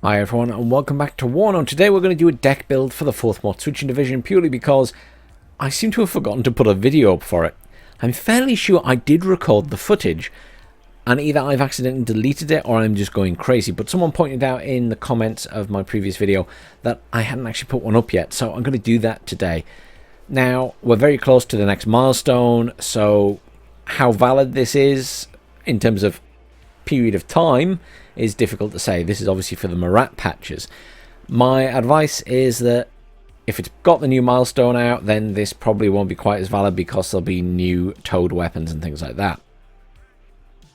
Hi everyone and welcome back to WARNO. Today we're going to do a deck build for the 4th mod switching division purely because I seem to have forgotten to put a video up for it. I'm fairly sure I did record the footage and either I've accidentally deleted it or I'm just going crazy, but someone pointed out in the comments of my previous video that I hadn't actually put one up yet, so I'm going to do that today. Now we're very close to the next milestone, so how valid this is in terms of period of time is difficult to say. This is obviously for the Murat patches. My advice is that if it's got the new milestone out, then this probably won't be quite as valid because there'll be new towed weapons and things like that.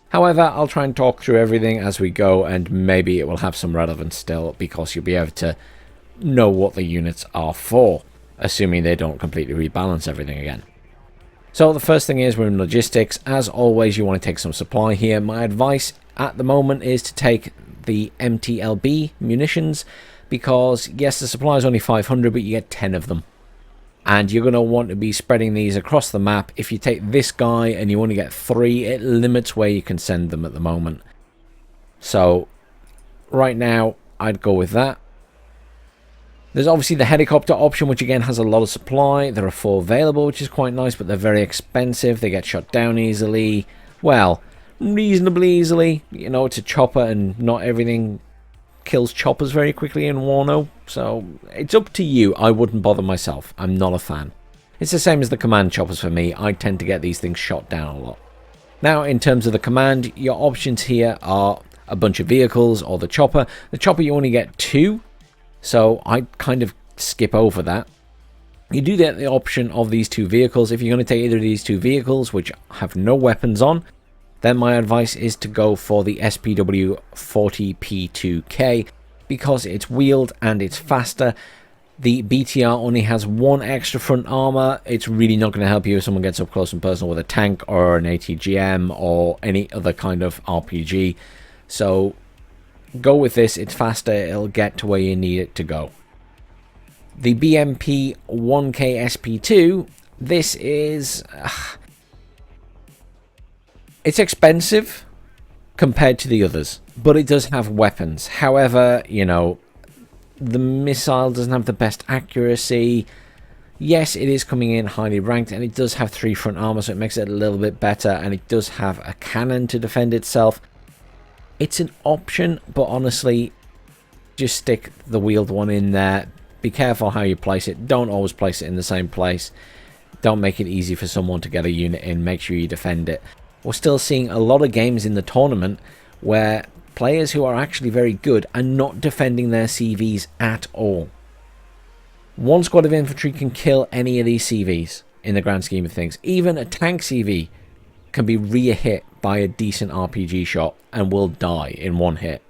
However, I'll try and talk through everything as we go, and maybe it will have some relevance still because you'll be able to know what the units are for, assuming they don't completely rebalance everything again. So the first thing is we're in logistics. As always, you want to take some supply here. My advice at the moment is to take the MTLB munitions because yes, the supply is only 500, but you get 10 of them. And you're going to want to be spreading these across the map. If you take this guy and you only get 3, it limits where you can send them at the moment. So right now, I'd go with that. There's obviously the helicopter option, which again has a lot of supply. There are 4 available, which is quite nice, but they're very expensive. They get shot down easily. Well, reasonably easily. You know, it's a chopper and not everything kills choppers very quickly in WARNO. So it's up to you. I wouldn't bother myself. I'm not a fan. It's the same as the command choppers for me. I tend to get these things shot down a lot. Now, in terms of the command, your options here are a bunch of vehicles or the chopper. The chopper, you only get 2. So I kind of skip over that. You do get the option of these 2 vehicles. If you're going to take either of these 2 vehicles, which have no weapons on, then my advice is to go for the SPW 40P2K because it's wheeled and it's faster. The BTR only has 1 extra front armor. It's really not going to help you if someone gets up close and personal with a tank or an ATGM or any other kind of RPG. So go with this. It's faster. It'll get to where you need it to go. The BMP 1K SP2, this is it's expensive compared to the others, but it does have weapons. However, you know, the missile doesn't have the best accuracy. Yes, it is coming in highly ranked, and it does have 3 front armor, so it makes it a little bit better, and it does have a cannon to defend itself. It's an option, but honestly, just stick the wheeled one in there. Be careful how you place it. Don't always place it in the same place. Don't make it easy for someone to get a unit in. Make sure you defend it. We're still seeing a lot of games in the tournament where players who are actually very good are not defending their CVs at all. 1 squad of infantry can kill any of these CVs in the grand scheme of things. Even a tank CV can be re-hit by a decent RPG shot and will die in 1 hit.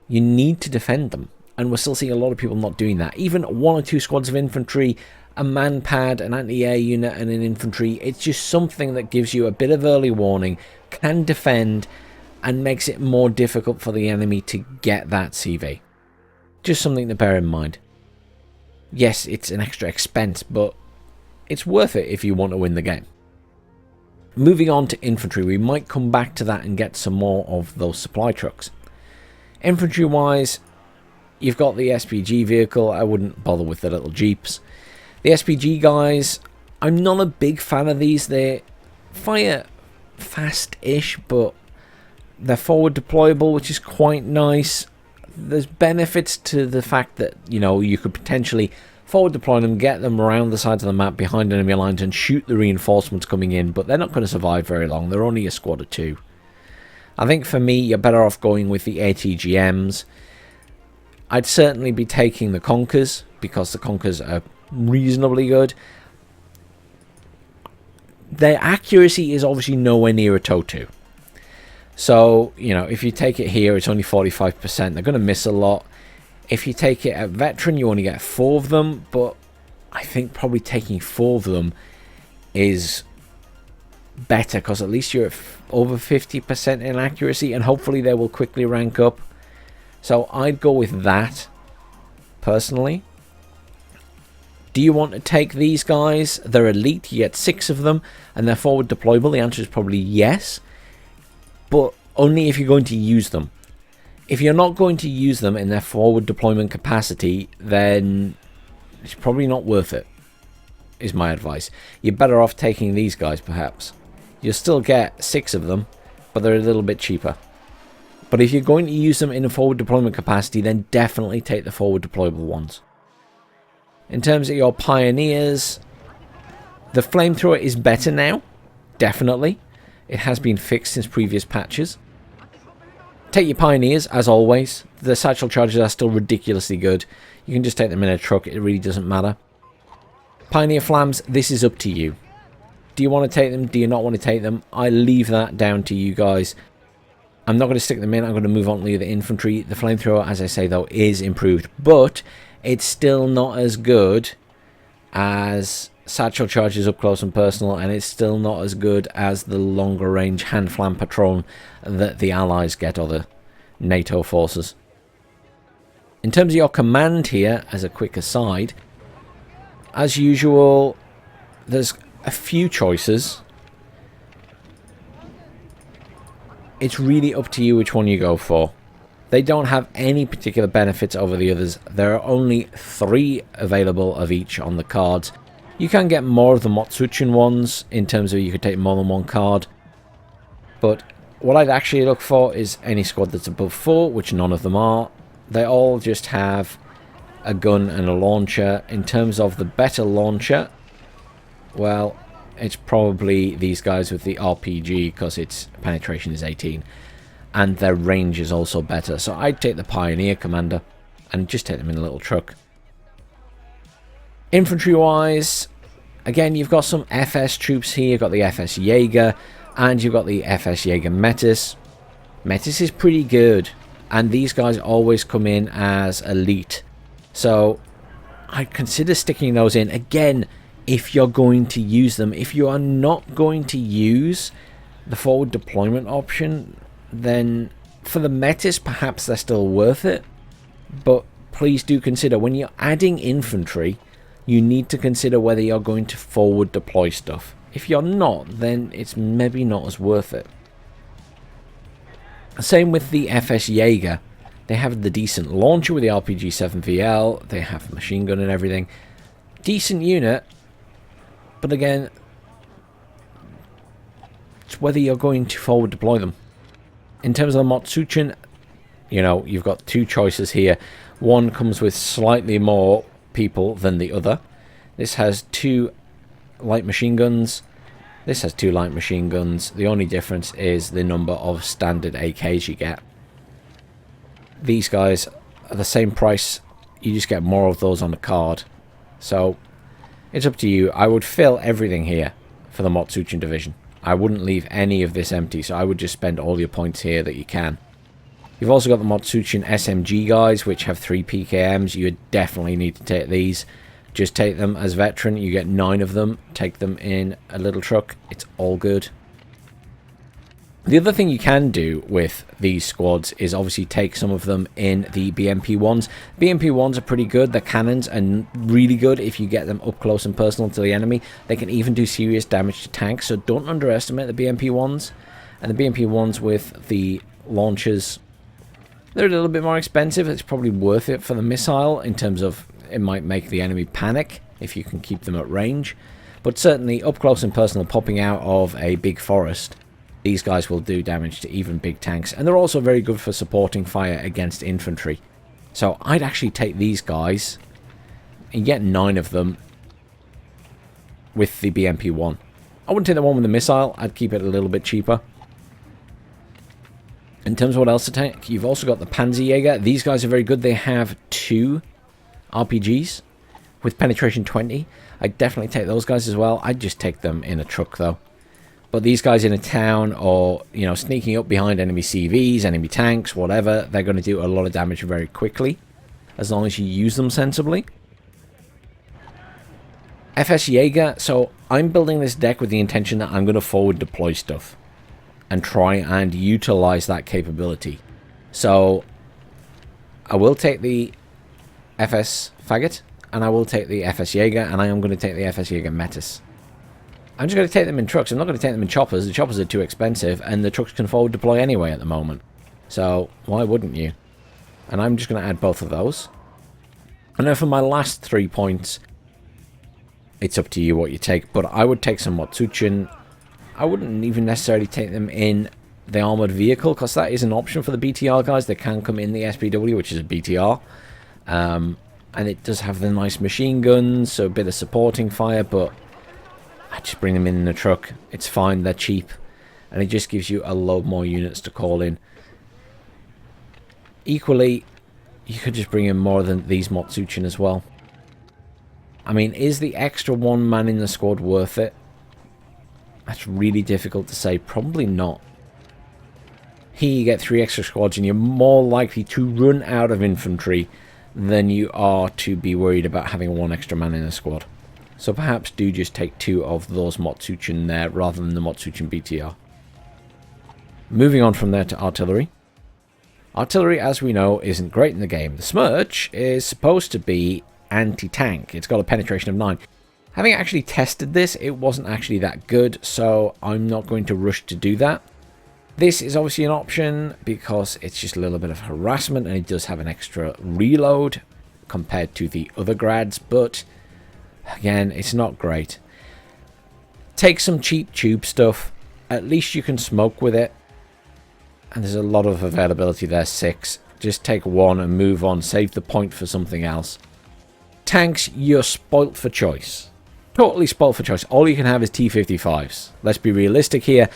You need to defend them, and we're still seeing a lot of people not doing that. Even 1 or 2 squads of infantry, a man pad, an anti-air unit and an infantry, it's just something that gives you a bit of early warning, can defend, and makes it more difficult for the enemy to get that CV. Just something to bear in mind. Yes, it's an extra expense, but it's worth it if you want to win the game. Moving on to infantry, we might come back to that and get some more of those supply trucks. Infantry wise, you've got the SPG vehicle. I wouldn't bother with the little jeeps. The SPG guys, I'm not a big fan of these. They fire fast-ish, but they're forward deployable, which is quite nice. There's benefits to the fact that, you know, you could potentially forward deploy them, get them around the sides of the map behind enemy lines and shoot the reinforcements coming in, but they're not going to survive very long. They're only a squad of 2. I think for me, you're better off going with the ATGMs. I'd certainly be taking the Conkers because the Conkers are reasonably good. Their accuracy is obviously nowhere near a TOW2. So, you know, if you take it here, it's only 45%. They're going to miss a lot. If you take it at Veteran, you only get 4 of them, but I think probably taking 4 of them is better because at least you're at over 50% in accuracy, and hopefully they will quickly rank up. So I'd go with that, personally. Do you want to take these guys? They're elite, you get 6 of them, and they're forward deployable. The answer is probably yes, but only if you're going to use them. If you're not going to use them in their forward deployment capacity, then it's probably not worth it, is my advice. You're better off taking these guys, perhaps. You'll still get 6 of them, but they're a little bit cheaper. But if you're going to use them in a forward deployment capacity, then definitely take the forward deployable ones. In terms of your pioneers, the flamethrower is better now, definitely. It has been fixed since previous patches. Take your pioneers, as always. The satchel charges are still ridiculously good. You can just take them in a truck, it really doesn't matter. Pioneer flams, this is up to you. Do you want to take them? Do you not want to take them? I leave that down to you guys. I'm not going to stick them in. I'm going to move on to the infantry. The flamethrower, as I say, though, is improved. But it's still not as good as satchel charges up close and personal. And it's still not as good as the longer range hand flam patron that the Allies get, or the NATO forces. In terms of your command here, as a quick aside, as usual, there's a few choices. It's really up to you which one you go for. They don't have any particular benefits over the others. There are only 3 available of each on the cards. You can get more of the Motsuchin ones, in terms of you could take more than one card. But what I'd actually look for is any squad that's above 4, which none of them are. They all just have a gun and a launcher. In terms of the better launcher, well, it's probably these guys with the RPG, because its penetration is 18. And their range is also better. So I'd take the Pioneer Commander and just take them in a little truck. Infantry-wise, again, you've got some FS troops here. You've got the FS Jaeger, and you've got the FS Jaeger Metis. Metis is pretty good, and these guys always come in as elite. So I'd consider sticking those in. Again, if you're going to use them. If you are not going to use the forward deployment option, then for the Metis, perhaps they're still worth it. But please do consider, when you're adding infantry, you need to consider whether you're going to forward deploy stuff. If you're not, then it's maybe not as worth it. Same with the FS Jaeger. They have the decent launcher with the RPG-7VL. They have machine gun and everything. Decent unit. But again, it's whether you're going to forward deploy them. In terms of the Motsuchin, you know, you've got 2 choices here. One comes with slightly more people than the other. This has 2 light machine guns. This has 2 light machine guns. The only difference is the number of standard AKs you get. These guys are the same price. You just get more of those on the card. So it's up to you. I would fill everything here for the Motsuchin division. I wouldn't leave any of this empty, so I would just spend all your points here that you can. You've also got the Motsuchin SMG guys, which have 3 PKMs. You definitely need to take these. Just take them as veteran. You get 9 of them. Take them in a little truck. It's all good. The other thing you can do with these squads is obviously take some of them in the BMP-1s. BMP-1s are pretty good. The cannons are really good if you get them up close and personal to the enemy. They can even do serious damage to tanks, so don't underestimate the BMP-1s. And the BMP-1s with the launchers, they're a little bit more expensive. It's probably worth it for the missile in terms of it might make the enemy panic if you can keep them at range. But certainly up close and personal, popping out of a big forest, these guys will do damage to even big tanks. And they're also very good for supporting fire against infantry. So I'd actually take these guys and get 9 of them with the BMP-1. I wouldn't take the one with the missile. I'd keep it a little bit cheaper. In terms of what else to take, you've also got the Panzerjäger. These guys are very good. They have 2 RPGs with penetration 20. I'd definitely take those guys as well. I'd just take them in a truck though. But these guys in a town, or, you know, sneaking up behind enemy CVs, enemy tanks, whatever, they're going to do a lot of damage very quickly, as long as you use them sensibly. FS Jaeger, so I'm building this deck with the intention that I'm going to forward deploy stuff and try and utilize that capability. So I will take the FS Faggot, and I will take the FS Jaeger, and I am going to take the FS Jaeger Metis. I'm just going to take them in trucks. I'm not going to take them in choppers. The choppers are too expensive, and the trucks can forward deploy anyway at the moment. So why wouldn't you? And I'm just going to add both of those. And then for my last 3 points, it's up to you what you take, but I would take some Motsuchin. I wouldn't even necessarily take them in the armored vehicle, because that is an option for the BTR guys. They can come in the SPW, which is a BTR. And it does have the nice machine guns, so a bit of supporting fire, but I just bring them in the truck. It's fine, they're cheap. And it just gives you a load more units to call in. Equally, you could just bring in more than these Motsuchin as well. I mean, is the extra one man in the squad worth it? That's really difficult to say. Probably not. Here you get 3 extra squads and you're more likely to run out of infantry than you are to be worried about having 1 extra man in a squad. So perhaps do just take 2 of those Motsuchin there rather than the Motsuchin BTR. Moving on from there to artillery. Artillery, as we know, isn't great in the game. The Smirch is supposed to be anti-tank. It's got a penetration of 9. Having actually tested this, it wasn't actually that good, so I'm not going to rush to do that. This is obviously an option because it's just a little bit of harassment and it does have an extra reload compared to the other grads, but again, it's not great. Take some cheap tube stuff. At least you can smoke with it. And there's a lot of availability there, 6. Just take 1 and move on. Save the point for something else. Tanks, you're spoilt for choice. Totally spoilt for choice. All you can have is T-55s. Let's be realistic here.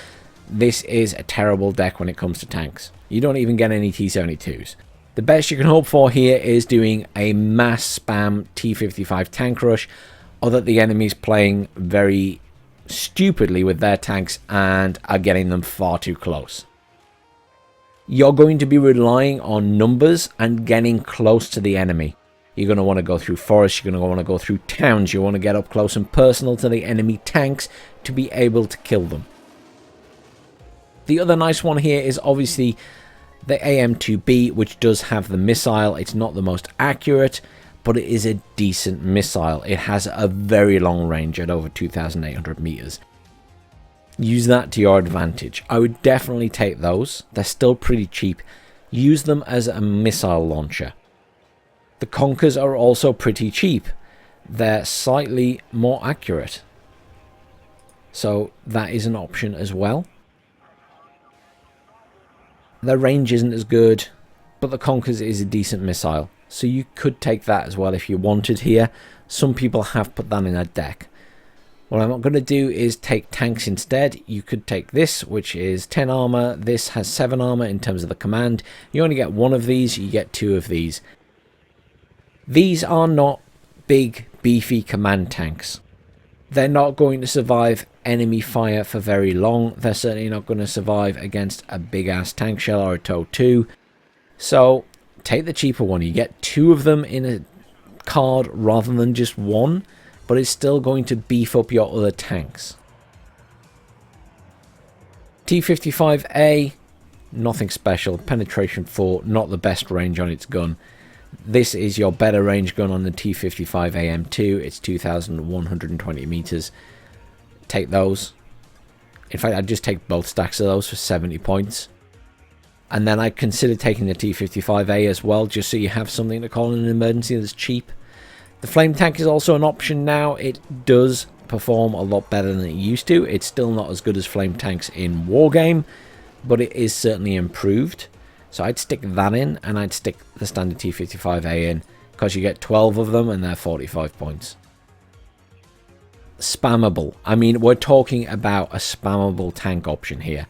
This is a terrible deck when it comes to tanks. You don't even get any T-72s. The best you can hope for here is doing a mass spam T-55 tank rush, or that the enemy's playing very stupidly with their tanks and are getting them far too close. You're going to be relying on numbers and getting close to the enemy. You're going to want to go through forests, you're going to want to go through towns, you want to get up close and personal to the enemy tanks to be able to kill them. The other nice one here is obviously the AM2B, which does have the missile. It's not the most accurate, but it is a decent missile. It has a very long range at over 2,800 meters. Use that to your advantage. I would definitely take those. They're still pretty cheap. Use them as a missile launcher. The Conkers are also pretty cheap. They're slightly more accurate. So that is an option as well. Their range isn't as good, but the Conkers is a decent missile. So you could take that as well if you wanted here. Some people have put that in a deck. What I'm not going to do is take tanks instead. You could take this, which is 10 armor. This has 7 armor in terms of the command. You only get 1 of these, you get 2 of these. These are not big, beefy command tanks. They're not going to survive enemy fire for very long. They're certainly not going to survive against a big-ass tank shell or a TOW 2. So, take the cheaper one. You get 2 of them in a card rather than just 1, but it's still going to beef up your other tanks. T-55A, nothing special. Penetration 4, not the best range on its gun. This is your better range gun on the T-55 AM2. It's 2,120 meters. Take those. In fact, I'd just take both stacks of those for 70 points. And then I'd consider taking the T-55A as well, just so you have something to call in an emergency that's cheap. The flame tank is also an option now. It does perform a lot better than it used to. It's still not as good as flame tanks in Wargame, but it is certainly improved. So I'd stick that in, and I'd stick the standard T-55A in, because you get 12 of them and they're 45 points. Spammable. I mean, we're talking about a spammable tank option here.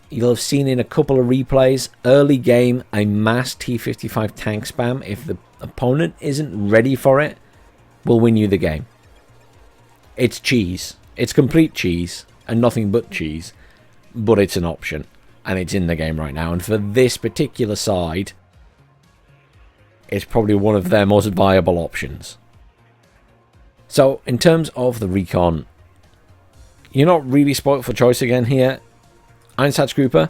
You'll have seen in a couple of replays, early game, a mass T-55 tank spam, if the opponent isn't ready for it, will win you the game. It's cheese. It's complete cheese, and nothing but cheese, but it's an option. And it's in the game right now. And for this particular side, it's probably one of their most viable options. So, in terms of the recon, you're not really spoilt for choice again here. Einsatzgruppe,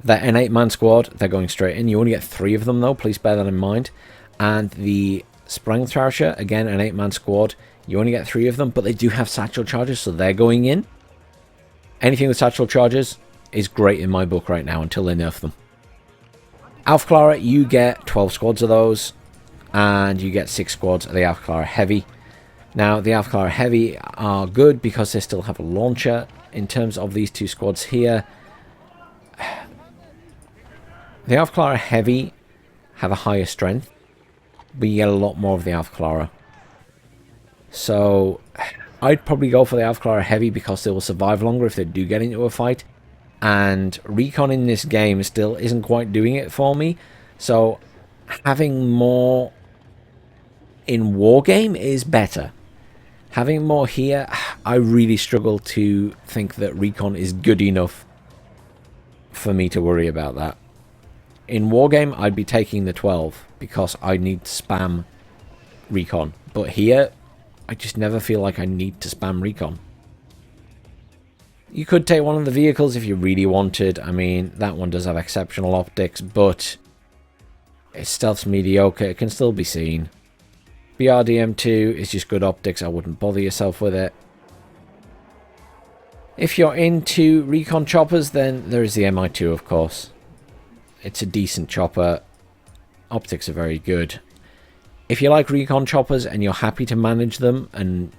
they're an 8-man squad. They're going straight in. You only get 3 of them, though. Please bear that in mind. And the Sprengthrasher, again, an 8-man squad. You only get 3 of them, but they do have satchel charges, so they're going in. Anything with satchel charges, is great in my book right now until they nerf them. Alpha Clara, you get 12 squads of those, and you get 6 squads of the Alpha Clara Heavy. Now, the Alpha Clara Heavy are good because they still have a launcher. In terms of these 2 squads here, the Alpha Clara Heavy have a higher strength, but you get a lot more of the Alpha Clara. So, I'd probably go for the Alpha Clara Heavy because they will survive longer if they do get into a fight. And Recon in this game still isn't quite doing it for me. So, having more in Wargame is better. Having more here, I really struggle to think that Recon is good enough for me to worry about that. In Wargame, I'd be taking the 12 because I need to spam Recon. But here, I just never feel like I need to spam Recon. You could take one of the vehicles if you really wanted. I mean, that one does have exceptional optics, but its stealth's mediocre. It can still be seen. BRDM2 is just good optics. I wouldn't bother yourself with it. If you're into Recon choppers, then there is the MI2, of course. It's a decent chopper. Optics are very good. If you like Recon choppers and you're happy to manage them and,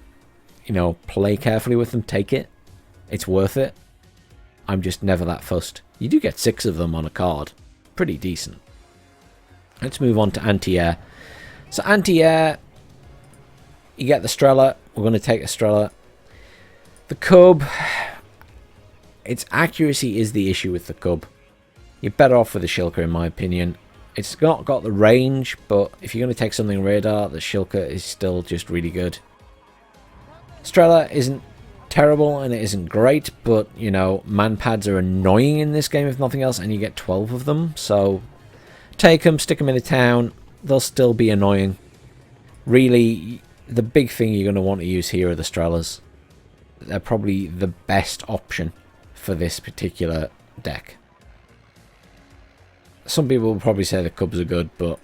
you know, play carefully with them, take it. It's worth it. I'm just never that fussed. You do get 6 of them on a card. Pretty decent. Let's move on to anti-air. So anti-air, you get the Strela. We're going to take a Strela. The Cub, its accuracy is the issue with the Cub. You're better off with the Shilka, in my opinion. It's not got the range, but if you're going to take something radar, the Shilka is still just really good. Strela isn't terrible and it isn't great, but, you know, manpads are annoying in this game if nothing else, and you get 12 of them, so take them, stick them in a town, they'll still be annoying. Really, the big thing you're going to want to use here are the Strelas. They're probably the best option for this particular deck. Some people will probably say the Cubs are good, but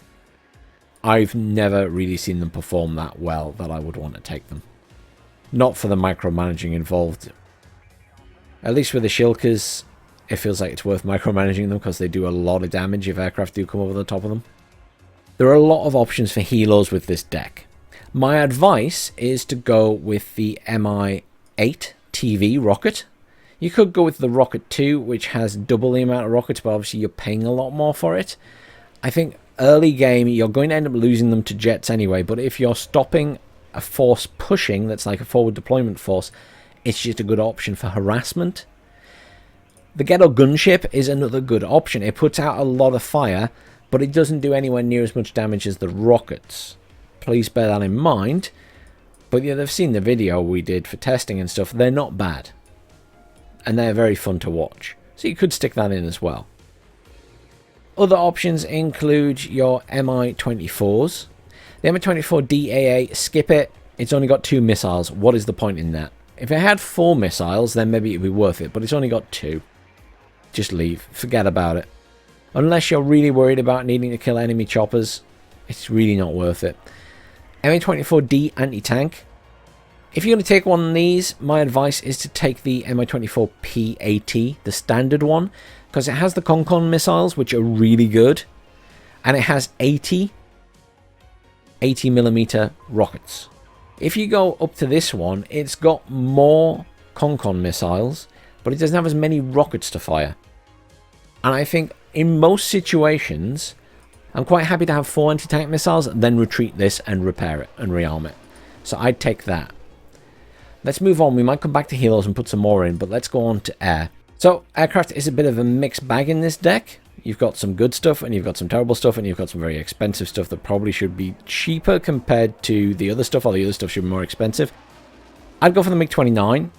I've never really seen them perform that well that I would want to take them. Not for the micromanaging involved. At least with the Shilkas, it feels like it's worth micromanaging them because they do a lot of damage if aircraft do come over the top of them. There are a lot of options for helos with this deck. My advice is to go with the MI8 TV rocket. You could go with the Rocket 2, which has double the amount of rockets, but obviously you're paying a lot more for it. I think early game, you're going to end up losing them to jets anyway, but if you're stopping a force pushing that's like a forward deployment force, it's just a good option for harassment. The Ghetto Gunship is another good option. It puts out a lot of fire, but it doesn't do anywhere near as much damage as the rockets. Please bear that in mind. But yeah, they've seen the video we did for testing and stuff. They're not bad. And they're very fun to watch. So you could stick that in as well. Other options include your Mi-24s. The Mi-24 DAA, skip it. It's only got 2 missiles. What is the point in that? If it had 4 missiles, then maybe it'd be worth it. But it's only got 2. Just leave. Forget about it. Unless you're really worried about needing to kill enemy choppers, it's really not worth it. Mi-24D anti-tank. If you're going to take one of these, my advice is to take the Mi-24 PAT, the standard one, because it has the Concon missiles, which are really good, and it has 80mm rockets. If you go up to this one, it's got more Concon missiles, but it doesn't have as many rockets to fire. And I think in most situations, I'm quite happy to have 4 anti-tank missiles, then retreat this and repair it and rearm it. So I'd take that. Let's move on. We might come back to helos and put some more in, but let's go on to air. So aircraft is a bit of a mixed bag in this deck. You've got some good stuff and you've got some terrible stuff and you've got some very expensive stuff that probably should be cheaper compared to the other stuff, or the other stuff should be more expensive. I'd go for the MiG-29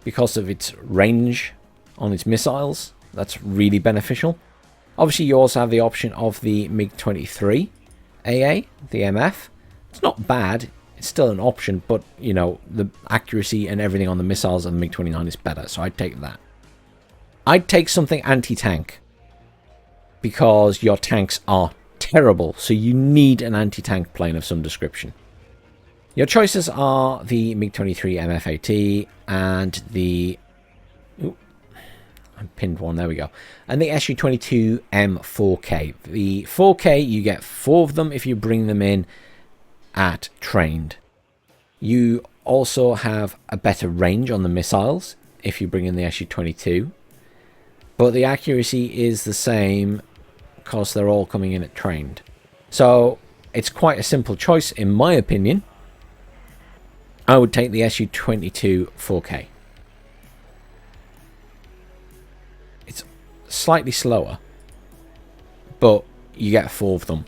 because of its range on its missiles. That's really beneficial. Obviously, you also have the option of the MiG-23 AA, the MF. It's not bad. It's still an option, but, you know, the accuracy and everything on the missiles of the MiG-29 is better, so I'd take that. I'd take something anti-tank because your tanks are terrible, so you need an anti-tank plane of some description. Your choices are the MiG-23 MF-AT and the... I pinned one, there we go. And the SU-22M4K. The 4K, you get 4 of them if you bring them in at trained. You also have a better range on the missiles if you bring in the SU-22. But the accuracy is the same because they're all coming in at trained. So it's quite a simple choice in my opinion. I would take the SU-22 4K. It's slightly slower, but you get 4 of them.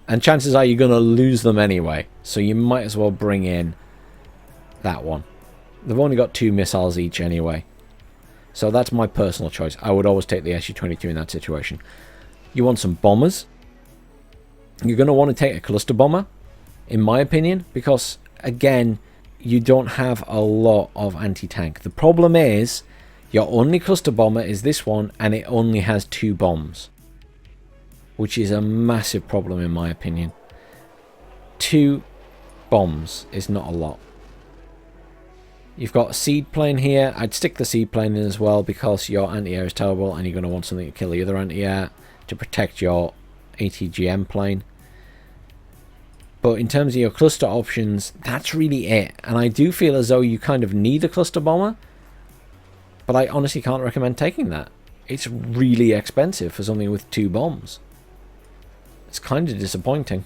And chances are you're going to lose them anyway, so you might as well bring in that one. They've only got 2 missiles each anyway. So that's my personal choice. I would always take the SU-22 in that situation. You want some bombers. You're going to want to take a cluster bomber, in my opinion, because, again, you don't have a lot of anti-tank. The problem is, your only cluster bomber is this one, and it only has 2 bombs. Which is a massive problem, in my opinion. 2 bombs is not a lot. You've got a seed plane here. I'd stick the seed plane in as well because your anti-air is terrible and you're going to want something to kill the other anti-air to protect your ATGM plane. But in terms of your cluster options, that's really it. And I do feel as though you kind of need a cluster bomber, but I honestly can't recommend taking that. It's really expensive for something with 2 bombs. It's kind of disappointing.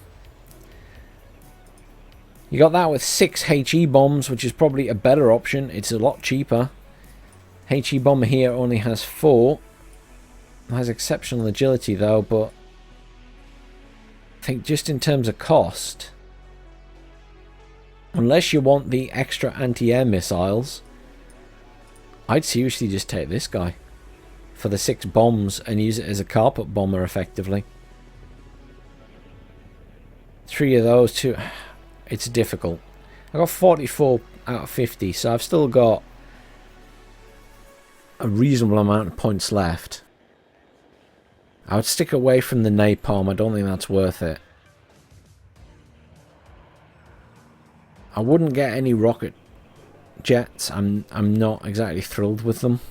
You got that with 6 HE bombs, which is probably a better option. It's a lot cheaper. HE bomber here only has 4. It has exceptional agility though, but I think just in terms of cost, unless you want the extra anti-air missiles, I'd seriously just take this guy for the 6 bombs and use it as a carpet bomber effectively. 3 of those, 2... It's difficult. I got 44 out of 50, so I've still got a reasonable amount of points left. I would stick away from the napalm. I don't think that's worth it. I wouldn't get any rocket jets. I'm not exactly thrilled with them.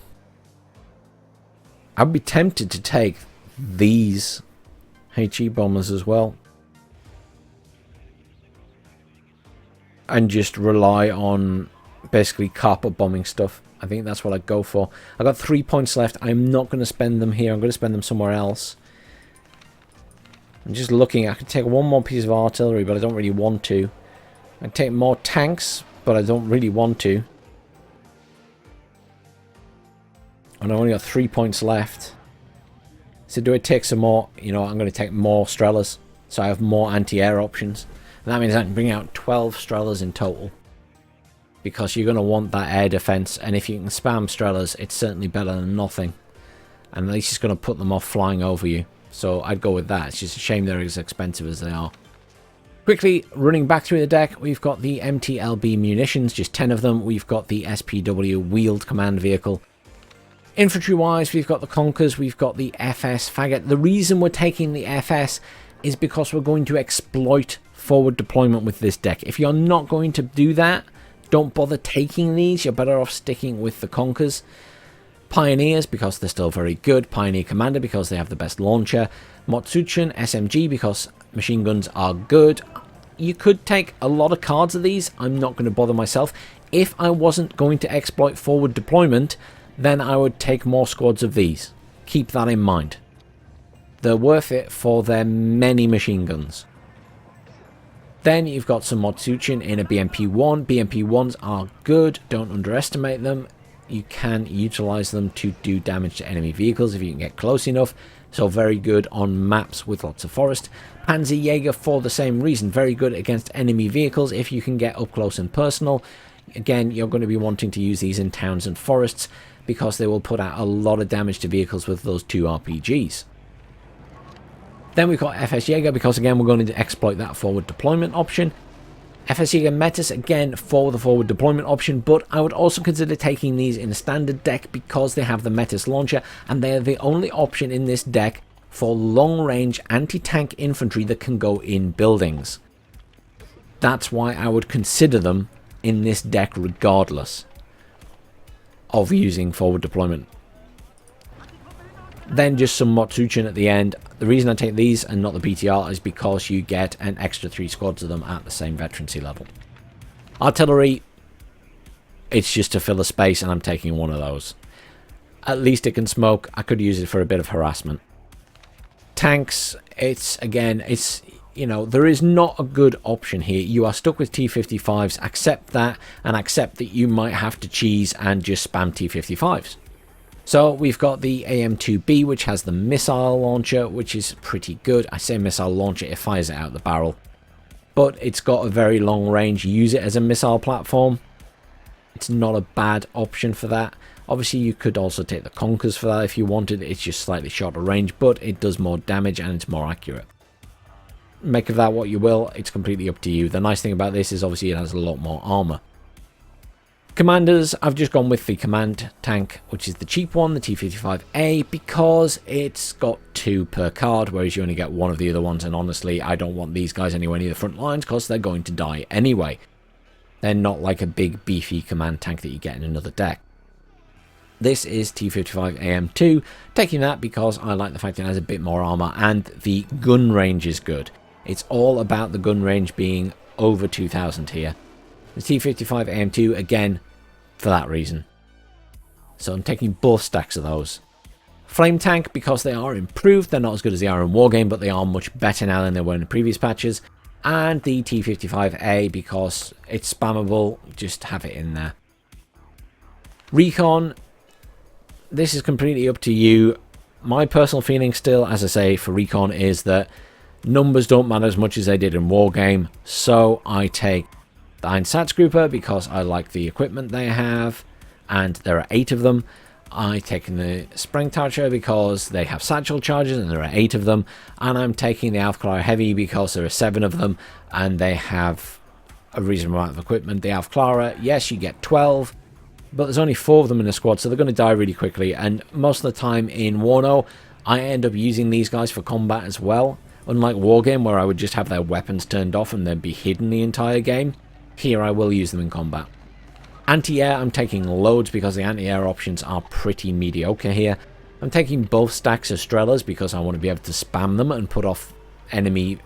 I'd be tempted to take these HE bombers as well. And just rely on basically carpet bombing stuff. I think that's what I'd go for. I've got 3 points left. I'm not going to spend them here. I'm going to spend them somewhere else. I'm just looking. I could take one more piece of artillery, but I don't really want to. I'd take more tanks, but I don't really want to. And I've only got 3 points left. So do I take some more? You know, I'm going to take more Strelas, so I have more anti-air options. And that means I can bring out 12 Strelas in total. Because you're going to want that air defense, and if you can spam Strelas, it's certainly better than nothing. And at least it's going to put them off flying over you. So I'd go with that. It's just a shame they're as expensive as they are. Quickly, running back through the deck, we've got the MTLB munitions, just 10 of them. We've got the SPW wheeled command vehicle. Infantry-wise, we've got the Conkers, we've got the FS Faggot. The reason we're taking the FS is because we're going to exploit forward deployment with this deck. If you're not going to do that, don't bother taking these. You're better off sticking with the Conkers. Pioneers, because they're still very good. Pioneer Commander, because they have the best launcher. Motsuchin, SMG, because machine guns are good. You could take a lot of cards of these. I'm not going to bother myself. If I wasn't going to exploit forward deployment, then I would take more squads of these. Keep that in mind. They're worth it for their many machine guns. Then you've got some Motsuchin in a BMP-1. BMP-1s are good. Don't underestimate them. You can utilize them to do damage to enemy vehicles if you can get close enough. So very good on maps with lots of forest. Panzerjäger for the same reason. Very good against enemy vehicles if you can get up close and personal. Again, you're going to be wanting to use these in towns and forests because they will put out a lot of damage to vehicles with those 2 RPGs. Then we've got FS Jaeger because again we're going to exploit that forward deployment option. FS Jaeger Metis again for the forward deployment option, but I would also consider taking these in a standard deck because they have the Metis launcher and they are the only option in this deck for long range anti-tank infantry that can go in buildings. That's why I would consider them in this deck regardless of using forward deployment. Then just some Motsuchin at the end. The reason I take these and not the BTR is because you get an extra 3 squads of them at the same veterancy level. Artillery, it's just to fill a space, and I'm taking one of those. At least it can smoke. I could use it for a bit of harassment. Tanks, you know, there is not a good option here. You are stuck with T-55s. Accept that, and accept that you might have to cheese and just spam T-55s. So we've got the AM-2B, which has the missile launcher, which is pretty good. I say missile launcher, it fires it out the barrel. But it's got a very long range. Use it as a missile platform. It's not a bad option for that. Obviously, you could also take the Conkers for that if you wanted. It's just slightly shorter range, but it does more damage and it's more accurate. Make of that what you will. It's completely up to you. The nice thing about this is obviously it has a lot more armor. Commanders, I've just gone with the command tank, which is the cheap one, the T-55A, because it's got 2 per card, whereas you only get 1 of the other ones, and honestly, I don't want these guys anywhere near the front lines, because they're going to die anyway. They're not like a big, beefy command tank that you get in another deck. This is T-55AM2, taking that because I like the fact it has a bit more armor, and the gun range is good. It's all about the gun range being over 2,000 here. The T-55AM2, again, for that reason. So I'm taking both stacks of those. Flame Tank, because they are improved. They're not as good as they are in Wargame, but they are much better now than they were in the previous patches. And the T-55A, because it's spammable, just have it in there. Recon, this is completely up to you. My personal feeling still, as I say, for Recon is that numbers don't matter as much as they did in Wargame. So I take the Einsatzgruppe because I like the equipment they have, and there are 8 of them. I'm taking the Sprengtauscher because they have satchel charges and there are 8 of them, and I'm taking the Aufklärer Heavy because there are 7 of them and they have a reasonable amount of equipment. The Aufklärer, yes, you get 12, but there's only 4 of them in a squad, so they're going to die really quickly, and most of the time in WARNO I end up using these guys for combat as well. Unlike Wargame, where I would just have their weapons turned off and they'd be hidden the entire game, here I will use them in combat. Anti-air, I'm taking loads because the anti-air options are pretty mediocre here. I'm taking both stacks of Strelas because I want to be able to spam them and put off enemy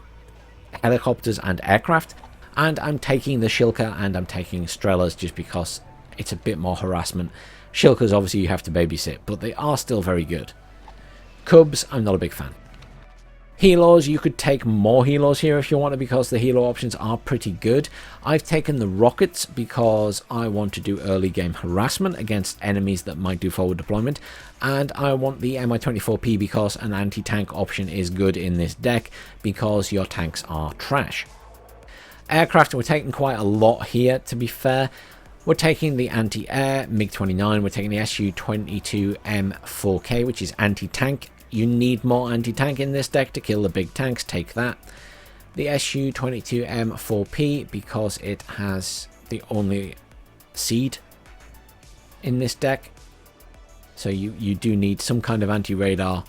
helicopters and aircraft. And I'm taking the Shilka and I'm taking Strelas just because it's a bit more harassment. Shilkas obviously you have to babysit, but they are still very good. Cubs, I'm not a big fan. Helos, you could take more Helos here if you want to because the Helo options are pretty good. I've taken the Rockets because I want to do early game harassment against enemies that might do forward deployment, and I want the Mi-24P because an anti-tank option is good in this deck because your tanks are trash. Aircraft, we're taking quite a lot here, to be fair. We're taking the anti-air MiG-29, we're taking the Su-22M4K, which is anti-tank. You need more anti-tank in this deck to kill the big tanks, take that. The Su-22M4P because it has the only seed in this deck. So you do need some kind of anti-radar.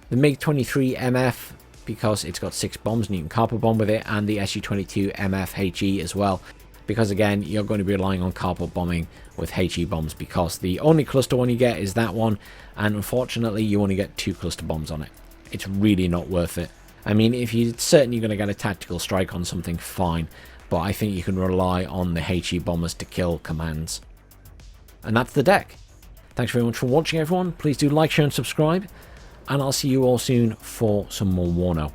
The MiG-23MF because it's got 6 bombs and you can carpet bomb with it, and the Su-22MF-HE as well. Because again, you're going to be relying on carpet bombing with HE bombs because the only cluster one you get is that one, and unfortunately you only get 2 cluster bombs on it. It's really not worth it. I mean, if you're certain you're going to get a tactical strike on something, fine, but I think you can rely on the HE bombers to kill commands. And that's the deck. Thanks very much for watching, everyone. Please do like, share and subscribe, and I'll see you all soon for some more WARNO.